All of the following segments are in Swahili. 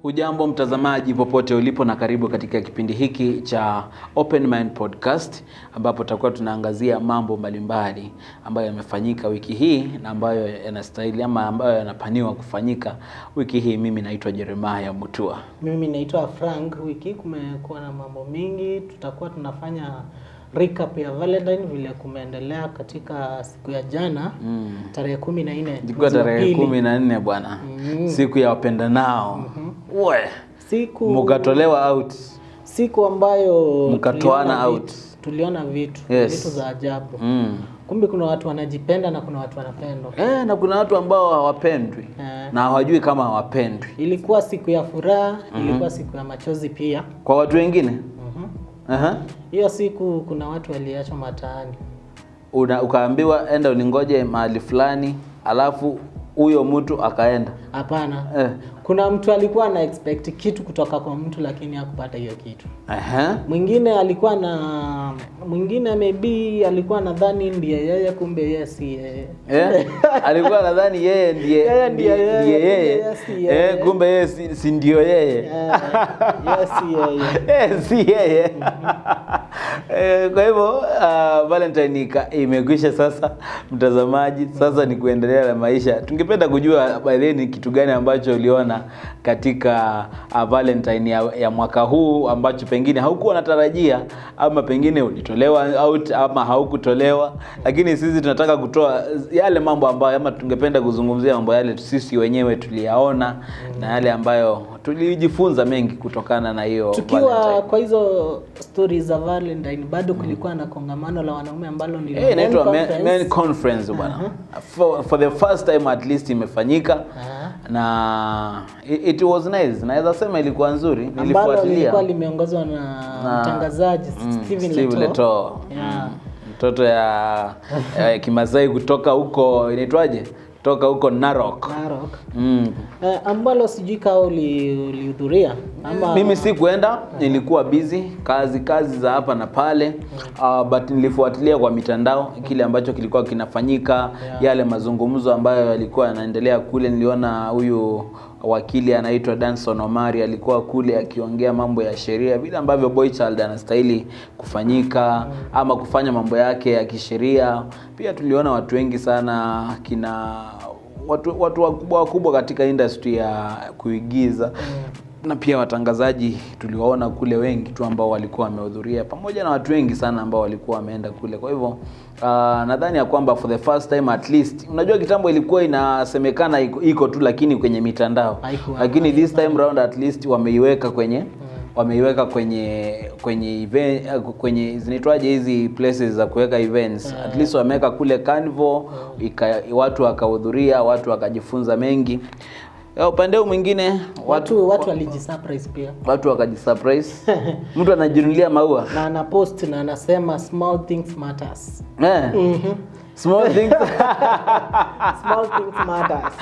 Hujambo mtazamaji popote ulipo na karibu katika kipindi hiki cha Open Mind Podcast ambapo tutakuwa tunaangazia mambo mbalimbali ambayo yamefanyika wiki hii na ambayo yanastahili ama ambayo yanapaniwa kufanyika wiki hii. Mimi naitwa Jeremiah Mutua. Mimi naitwa Frank. Wiki kumekuwa na mambo mingi. Tutakuwa tunafanya recap ya Valentine vile kumeendelea katika siku ya jana tarehe 14. Ilikuwa tarehe 14 bwana. Siku ya wapendanao. Siku mkatolewa out. Siku ambayo mkatoana out. Tuliona vitu za ajabu. Kumbe kuna watu wanajipenda na kuna watu wanapendwa. Na kuna watu ambao hawapendwi. Na hawajui kama hawapendwi. Ilikuwa siku ya furaha, ilikuwa siku ya machozi pia. Kwa watu wengine? Hiyo siku kuna watu waliachwa mataani. Ukaambiwa enda ulingoje mahali fulani, alafu huyo mtu akaenda. Hapana. Kuna mtu alikuwa na expect kitu kutoka kwa mtu lakini hakupata hiyo kitu. Mwingine maybe alikuwa nadhani ndiye yeye, kumbe yeye si yeye. Alikuwa nadhani yeye ndiye yeye. Kumbe yeye si ndio yeye. Yeye si yeye. Si yeye. Kwa hivyo Valentine imekwisha sasa mtazamaji. Sasa ni kuendelea na maisha. Tungependa kujua by the way ni kitu gani ambacho uliona katika Valentine ya mwaka huu ambacho pengine haukuwa unatarajia, ama pengine ulitolewa out ama haukutolewa, lakini sisi tunataka kutoa yale mambo ambayo, ama tungependa kuzungumzia mambo yale sisi wenyewe tuliyaona na yale ambayo tulijifunza mengi kutokana na hiyo tukiwa Valentine. Kwa hizo stories za Valentine bado kulikuwa na kongamano la wanaume ambalo ndilo inaitwa Men Conference bwana. For the first time at least imefanyika. Na it was nice. Naweza sema ilikuwa nzuri. Nilifuatilia. Ilikuwa limeongozwa na mtangazaji Steve Leto. Mtoto ya Kimasai kutoka huko inaitwaje? Toka huko Narok. Ambalo sijui kama ulihudhuria ama mimi si kuenda, nilikuwa busy kazi za hapa na pale. But nilifuatilia kwa mitandao kile ambacho kilikuwa kinafanyika, yale mazungumzo ambayo yalikuwa yanaendelea kule. Niliona huyu wakili anaitwa Danson Omari alikuwa kule akiongea mambo ya sheria, vile ambavyo boy child anastahili kufanyika ama kufanya mambo yake ya kisheria. Pia tuliona watu wengi sana, watu wakubwa katika industry ya kuigiza. Na pia watangazaji tuliwaona kule wengi tu ambao walikuwa wamehudhuria, pamoja na watu wengi sana ambao walikuwa wameenda kule. Kwa hivyo nadhani ya kwamba for the first time at least, unajua kitambo ilikuwa inasemekana iko tu lakini kwenye mitandao, lakini this time round at least wameiweka kwenye event, kwenye zinaitwaje hizi places za kuweka events. At least wameweka kule Carnival, watu wakahudhuria, watu wakajifunza mengi. Upande mwingine watu walijisurprise pia. Watu wakajisurprise. Mtu anajinunulia maua na anapost na anasema small things matters. Small things matters.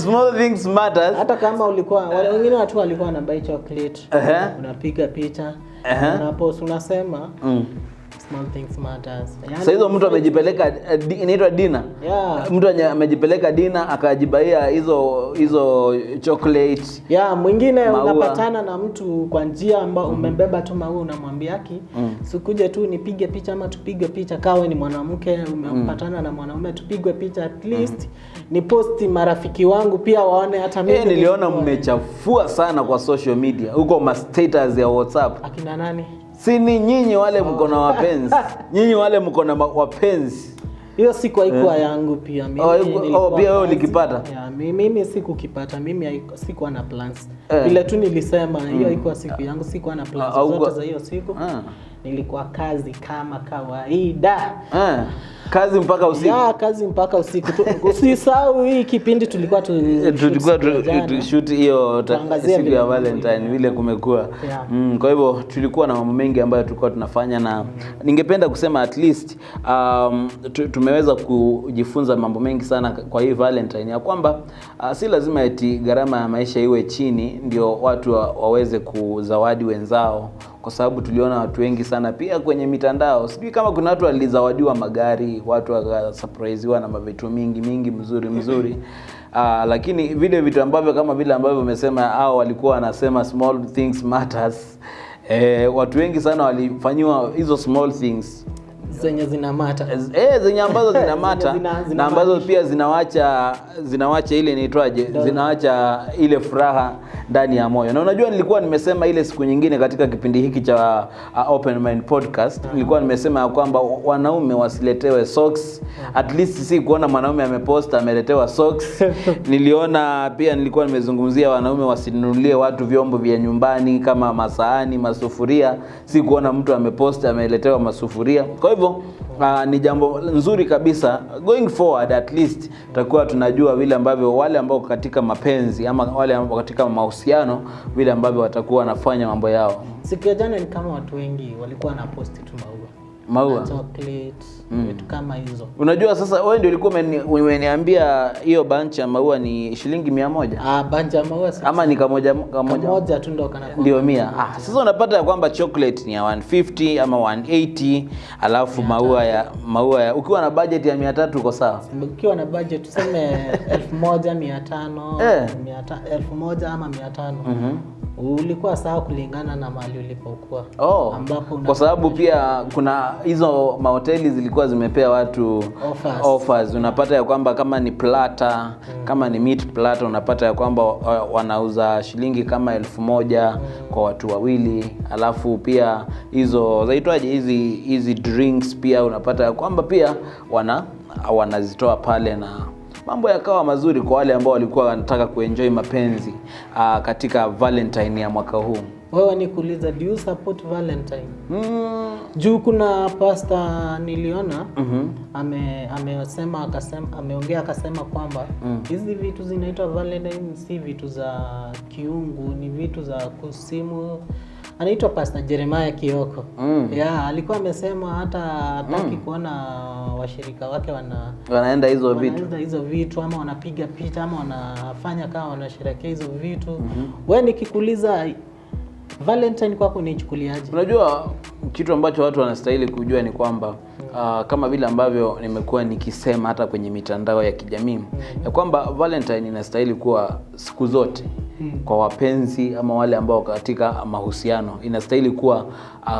Small things matters. Hata kama ulikuwa wengine watu walikuwa wanabuy chocolate, unapiga picha, unapost unasema small things matters. Sasa hizo mtu amejipeleka inaitwa dinner. Mtu amejipeleka dinner akajibaia hizo chocolate. Mwingine unapatana na mtu kwa njia ambayo umembeba tu maua, unamwambia sikuje tu nipige picha ama tupige picha, kawe ni mwanamke umepatana na mwanaume tupigwe picha, at least ni posti marafiki wangu pia waone hata mimi. Niliona mmechafua sana kwa social media huko, ma status ya WhatsApp. Akina nani? Si ni nyinyi wale mko na wapenzi. Nyinyi wale mko na wapenzi. Hiyo siku haikuwa yangu pia. Mimi pia wewe ulikipata? Mimi sikukipata. Mimi sikuwa na plans. Vile tu nilisema hiyo haikuwa siku yangu, sikuwa na plans zote za hiyo siku. Nilikuwa kazi kama kawaida. Kazi mpaka usiku. Kazi mpaka usiku. Usisahau hii kipindi tulikuwa shoot hiyo siku ya Valentine vile kumekuwa. Kwa hivyo tulikuwa na mambo mengi ambayo tulikuwa tunafanya, na ningependa kusema at least tumeweza kujifunza mambo mengi sana kwa hii Valentine, ya kwamba si lazima eti gharama ya maisha iwe chini ndio watu waweze kuzawadi wenzao, kwa sababu tuliona watu wengi sana pia kwenye mitandao. Sijui kama kuna watu walizawadiwa magari, watu wakasurprisewa na mavitu mingi mzuri. Lakini vile vitu ambavyo kama vile ambavyo umesema hao walikuwa wanasema small things matters, watu wengi sana walifanyiwa hizo small things zenye zinamata, zenye ambazo zinamata na ambazo pia zinawacha ile inaitwaje, zinawacha ile furaha ndani ya moyo. Na unajua nilikuwa nimesema ile siku nyingine katika kipindi hiki cha Open Mind Podcast, nilikuwa nimesema kwamba wanaume wasiletewe socks. At least si kuona mwanaume ameposta ameletewa socks. Nilikuwa nimezungumzia wanaume wasinunulie watu vyombo vya nyumbani kama masahani, masufuria. Si kuona mtu ameposta ameletewa masufuria. Kwa hivyo ni jambo nzuri kabisa. Going forward at least tutakuwa tunajua vile ambavyo wale ambao katika mapenzi ama wale ambao katika mahusiano vile ambavyo watakuwa wanafanya mambo yao. Siku ya jana ni kama watu wengi walikuwa na post tu maua, chocolate, vitu kama hizo. Unajua sasa wewe ndio ulikuwa umeniambia hiyo bunch ya maua ni shilingi 100. Bunch ya maua ama ni kamoja tu ndo kana ndio 100. Sasa unapata ya kwamba chocolate ni ya 150 ama 180, alafu maua ya ukiwa na budget ya 300 uko sawa. Ukiwa na budget tuseme 1500, 1000 ama 500. Ulikuwa sawa kulingana na mahali ulipokuwa. Ambapo kwa sababu pia kuna hizo mahoteli zilikuwa zimepea watu offers. Unapata ya kwamba kama ni platter, kama ni meat platter, unapata ya kwamba wanauza shilingi kama 1000 kwa watu wawili. Alafu pia hizo zaitwaje hizi drinks pia unapata ya kwamba pia wanazitoa pale, na mambo yakawa mazuri kwa wale ambao walikuwa wanataka kuenjoy mapenzi katika Valentine ya mwaka huu. Wewe nikuuliza, do you support Valentine? Juu kuna pastor niliona ameongea akasema kwamba hizi vitu zinaitwa Valentine si vitu za kiungu, ni vitu za kusimu. Anaitwa Pastor Jeremiah Kioko. Alikuwa amesema hata hataki kuona washirika wake wanaenda hizo vitu ama wanapiga picha ama wanafanya kama wanasherehekea hizo vitu. Wewe nikikuuliza Valentine kwako unichukuliaje? Unajua kitu ambacho watu wanastahili kujua ni kwamba kama vile ambavyo nimekuwa nikisema hata kwenye mitandao ya kijamii ya kwamba Valentine inastahili kuwa siku zote kwa wapenzi ama wale ambao katika mahusiano. Inastahili kuwa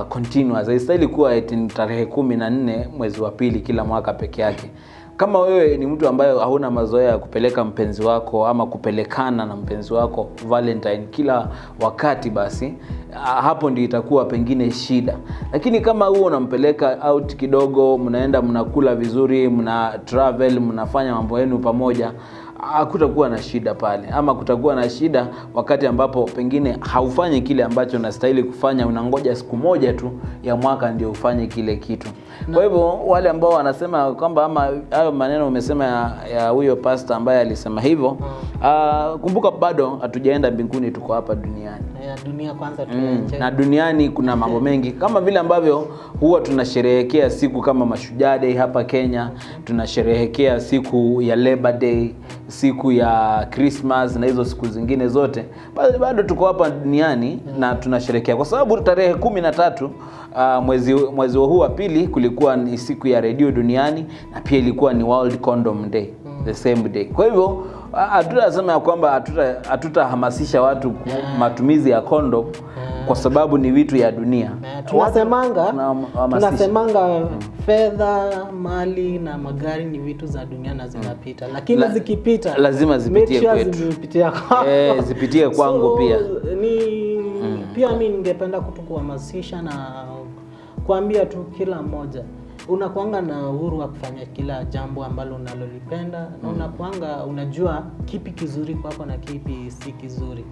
continuous. Inastahili kuwa tarehe 14 mwezi wa pili kila mwaka peke yake. Kama wewe ni mtu ambaye hauna mazoea ya kupeleka mpenzi wako ama kupelekana na mpenzi wako Valentine kila wakati, basi hapo ndio itakuwa pengine shida. Lakini kama huo unampeleka out kidogo, mnaenda mnakula vizuri, mna travel, mnafanya mambo yenu pamoja, hakutakuwa na shida pale. Ama kutakuwa na shida wakati ambapo pengine haufanyi kile ambacho unastahili kufanya, unangoja siku moja tu ya mwaka ndio ufanye kile kitu. Kwa hivyo wale ambao wanasema kwamba ama hayo maneno umesema ya huyo pastor ambaye alisema hivyo, kumbuka bado hatujaenda mbinguni, tuko hapa duniani. Dunia kwanza tuenjoy. Na duniani kuna mambo mengi kama vile ambavyo huwa tunasherehekea siku kama Mashujaa Day hapa Kenya, tunasherehekea siku ya Labor Day, siku ya Christmas na hizo siku zingine zote. Bado tuko hapa duniani na tunasherehekea kwa sababu tarehe 13 mwezi huu wa pili kulikuwa ni siku ya redio duniani, na pia ilikuwa ni World Condom Day, the same day. Kwa hivyo hatutasema kwamba hatutahamasisha watu matumizi ya condom kwa sababu ni vitu ya dunia. Tunasemanga fedha, mali na magari ni vitu za dunia na zinapita, lakini zikipita lazima zipitie kwetu. Zipitie kwangu pia. Pia mimi ningependa kuhamasisha na kuambia tu kila mmoja, unakuanga na uhuru wa kufanya kila jambo ambalo unalolipenda, na unakuanga unajua kipi kizuri kwako na kipi si kizuri.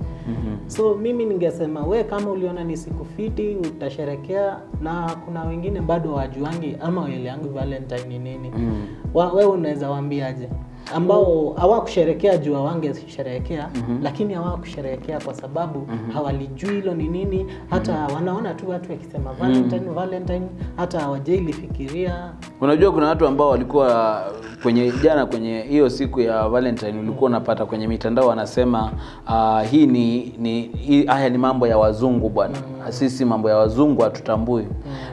So mimi ningesema we kama uliona ni siku fiti utasherekea, na kuna wengine bado wajuangi ama waelewangi Valentine ni nini. Wewe unaweza waambiaje ambao hawakusherehekea juu wangesherehekea, lakini hawakusherehekea kwa sababu hawalijui hilo ni nini, hata wanaona tu watu wakisema Valentine hata hawajailifikiria. Unajua kuna watu ambao walikuwa kwenye hiyo siku ya Valentine ulikuwa unapata kwenye mitandao wanasema haya ni mambo ya wazungu bwana. Sisi mambo ya wazungu hatutambui.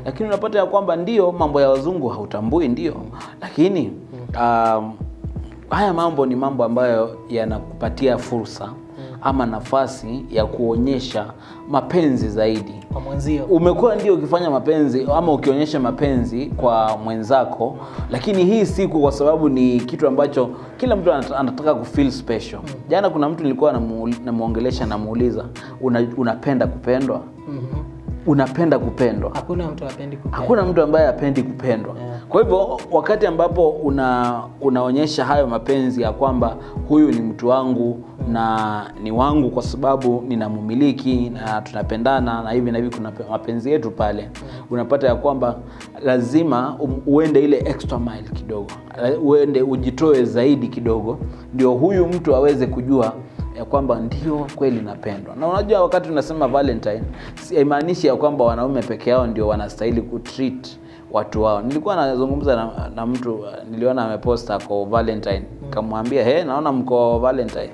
Lakini unapata ya kwamba ndio mambo ya wazungu hautambui ndio, lakini haya mambo ni mambo ambayo yanakupatia fursa ama nafasi ya kuonyesha mapenzi zaidi kwa mwenzio. Umekuwa ndio ukifanya mapenzi ama ukionyesha mapenzi kwa mwenzako, lakini hii siku kwa sababu ni kitu ambacho kila mtu anataka kufeel special. Jana kuna mtu nilikuwa namuongelesha, namuuliza unapenda kupendwa? Unapenda kupendwa? Hakuna mtu hapendi kupendwa. Hakuna mtu ambaye hapendi kupendwa. Kwa hivyo wakati ambapo unaonyesha hayo mapenzi ya kwamba huyu ni mtu wangu na ni wangu kwa sababu ninamumiliki na tunapendana na hivi na hivi, kuna mapenzi yetu pale, unapata ya kwamba lazima uende ile extra mile kidogo, uende ujitoe zaidi kidogo, ndio huyu mtu aweze kujua ya kwamba ndio kweli napendwa. Na unajua wakati tunasema Valentine, haimaanishi ya kwamba wanaume peke yao ndio wanastahili kutreat watu wao. Nilikuwa nazungumza na mtu, niliona ameposta kwa Valentine, nikamwambia naona mko Valentine.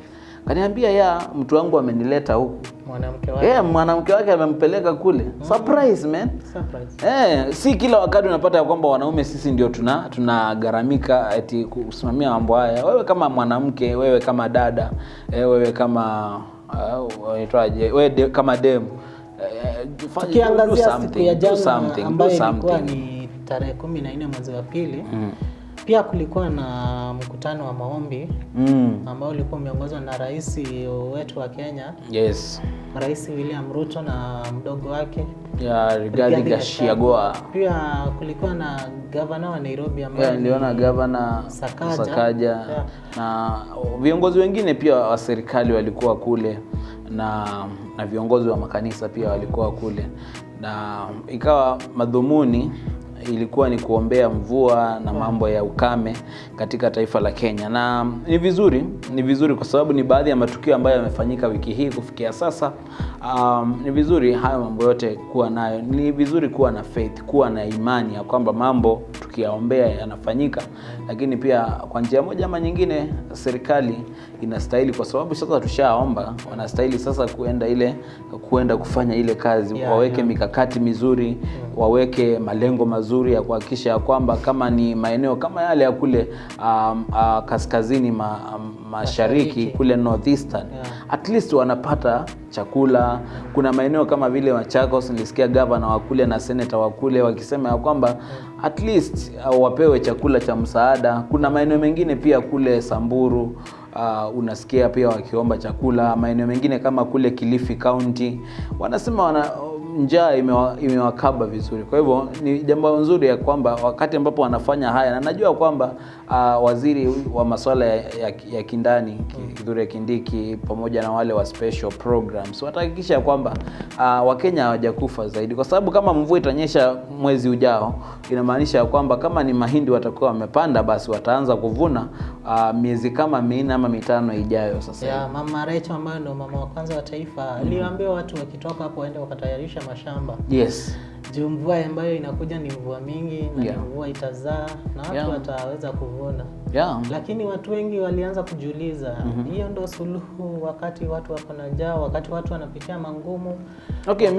Kaniambia mtu wangu amenileta huku. Mwanamke wake. Mwanamke wake amempeleka kule. Surprise man. Surprise. Si kila wakati unapata ya kwamba wanaume sisi ndio tunagaramika eti kusimamia mambo haya. Wewe kama mwanamke, wewe kama dada, wewe kama wewe kama demu, tukiangazia siku ya jana ambayo ilikuwa ni tarehe 14 mwezi wa pili. Pia kulikuwa na mkutano wa maombi ambao ulikuwa umeongozwa na rais wetu wa Kenya. Yes. Rais William Ruto na mdogo wake Rigathi Gachagua. Pia kulikuwa na governor wa Nairobi ambaye niliona governor Sakaja. Na viongozi wengine pia wa serikali walikuwa kule na viongozi wa makanisa pia walikuwa kule, na ikawa madhumuni ilikuwa ni kuombea mvua na mambo ya ukame katika taifa la Kenya. Na ni vizuri kwa sababu ni baadhi ya matukio ambayo yamefanyika wiki hii kufikia sasa. Ni vizuri hayo mambo yote kuwa nayo. Ni vizuri kuwa na faith, kuwa na imani ya kwamba mambo tukiyaombea yanafanyika. Lakini pia kwa njia moja ama nyingine serikali inastahili, kwa sababu sasa tushaomba, wanastahili sasa kuenda kufanya ile kazi. Waweke mikakati mizuri, waweke malengo mazuri ya kuhakikisha kwamba kama ni maeneo kama yale ya kule kaskazini mashariki kule northeastern, at least wanapata chakula. Kuna maeneo kama vile Machakos, nilisikia governor wa kule na senator wa kule wakisema ya kwamba at least wapewe chakula cha msaada. Kuna maeneo mengine pia kule Samburu, unasikia pia wakiomba chakula. Maeneo mengine kama kule Kilifi County wanasema njaa imewakaba vizuri. Kwa hivyo ni jambo nzuri ya kwamba wakati ambapo wanafanya haya, na najua kwamba waziri wa masuala ya kindani Kithure Kindiki pamoja na wale wa special programs watahakikisha kwamba Wakenya hawajakufa zaidi, kwa sababu kama mvua itanyesha mwezi ujao, inamaanisha kwamba kama ni mahindi watakuwa wamepanda, basi wataanza kuvuna miezi kama 4 ama 5 ijayo. Sasa Mama Rachel ambaye ndo mama wa kwanza wa taifa aliwaambia watu wakitoka hapo waende wakatayarisha mashamba. Yes. Juu mvua ambayo inakuja ni mvua mingi na mvua itazaa na watu wataweza kuvuna. Lakini watu wengi walianza kujiuliza, hiyo ndo suluhu wakati watu wako na njaa, wakati watu wanapitia mangumu? Okay,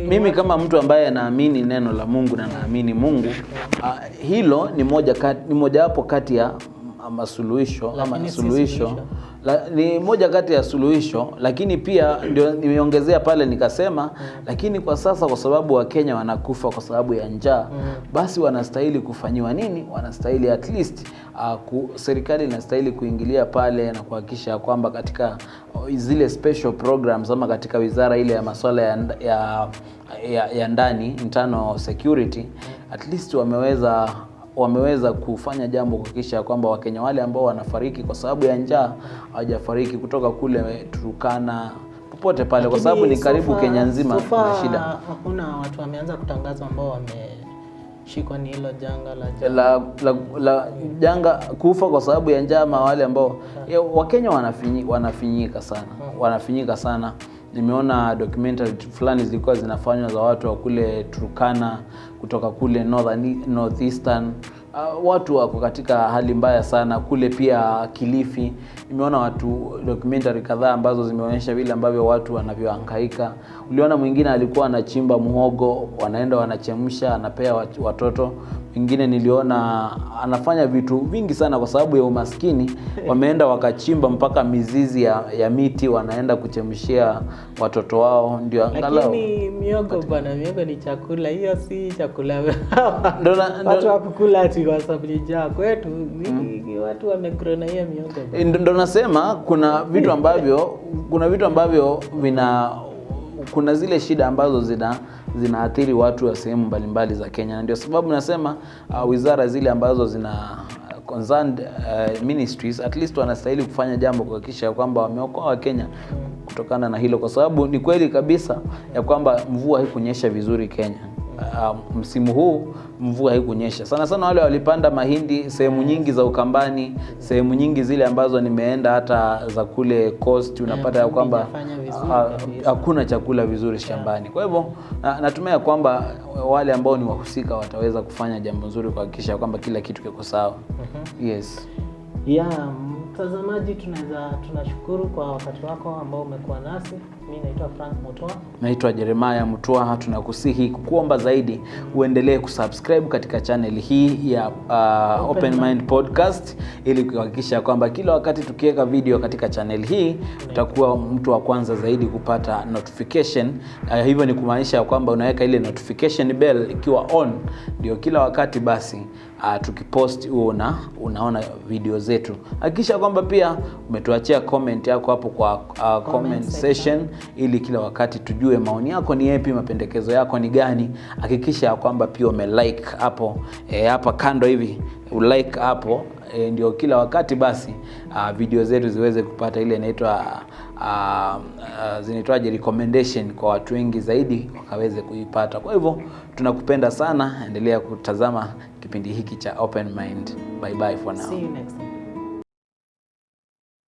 mimi kama mtu ambaye anaamini neno la Mungu na naamini Mungu, hilo ni moja wapo kati ya masuluhisho ama suluhisho. Ni moja kati ya suluhisho, lakini pia ndio nimeongezea pale nikasema lakini kwa sasa kwa sababu Wakenya wanakufa kwa sababu ya njaa, basi wanastahili kufanyiwa nini? Wanastahili at least serikali inastahili kuingilia pale na kuhakikisha kwamba katika zile special programs ama katika wizara ile ya masuala ya ndani, internal security, at least wameweza kufanya jambo kuhakikisha kwamba Wakenya wale ambao wanafariki kwa sababu ya njaa hawajafariki kutoka kule Turkana popote pale, kwa sababu ni karibu Kenya nzima kuna shida. Hakuna watu wameanza kutangazwa ambao wameshikwa ni hilo janga la janga kufa kwa sababu ya njaa, ama wale ambao Wakenya wanafinyika sana. Nimeona documentary fulani zilikuwa zinafanywa za watu wa kule Turkana kutoka kule northeastern. Watu wako katika hali mbaya sana kule. Pia Kilifi nimeona documentary kadhaa ambazo zimeonyesha vile ambavyo watu wanavyohangaika. Uliona mwingine alikuwa anachimba muhogo, wanaenda wanachemsha, anapea watoto. Wengine niliona anafanya vitu vingi sana kwa sababu ya umaskini. Wameenda wakachimba mpaka mizizi ya miti, wanaenda kuchemshia watoto wao ndio angalau. Lakini miogo bwana, miogo ni chakula, hiyo si chakula. Watu wakukula ati kwa sababu njaa kwetu, watu wamegrow na hiyo miogo. Ndio nasema kuna vitu ambavyo kuna zile shida ambazo zinaathiri watu wa sehemu mbalimbali za Kenya. Na ndio sababu nasema wizara zile ambazo zina concerned ministries at least wanastahili kufanya jambo kuhakikisha kwamba wameokoa Wakenya kutokana na hilo, kwa sababu ni kweli kabisa ya kwamba mvua haikunyesha vizuri Kenya. Msimu huu mvua haikunyesha. Sana wale walipanda mahindi sehemu nyingi za Ukambani, sehemu nyingi zile ambazo nimeenda hata za kule coast, unapata ya kwamba hakuna chakula vizuri shambani. Kwa hivyo natumai kwamba wale ambao ni wahusika wataweza kufanya jambo nzuri kuhakikisha kwamba kila kitu kiko sawa. Yes. Mtazamaji, tunashukuru kwa wakati wako ambao umekuwa nasi. Mimi naitwa Frank Mutua. Naitwa Jeremiah Mutua. Tunakusihi kukuomba zaidi uendelee kusubscribe katika channel hii ya Open Mind Podcast ili kuhakikisha kwamba kila wakati tukiweka video katika channel hii utakuwa mtu wa kwanza zaidi kupata notification. Hivyo ni kumaanisha kwamba unaweka ile notification bell ikiwa on, ndio kila wakati basi tukipost unaona video zetu. Hakikisha kwamba pia umetuachia comment yako hapo kwa comment section ili kila wakati tujue maoni yako ni yapi, mapendekezo yako ni gani. Hakikisha kwamba pia umelike hapo hapa kando hivi, ulike hapo ndio kila wakati basi video zetu ziweze kupata ile zinaitwaje recommendation kwa watu wengi zaidi wakaweze kuipata. Kwa hivyo tunakupenda sana, endelea kutazama kipindi hiki cha Open Mind. Bye bye for now. See you next time.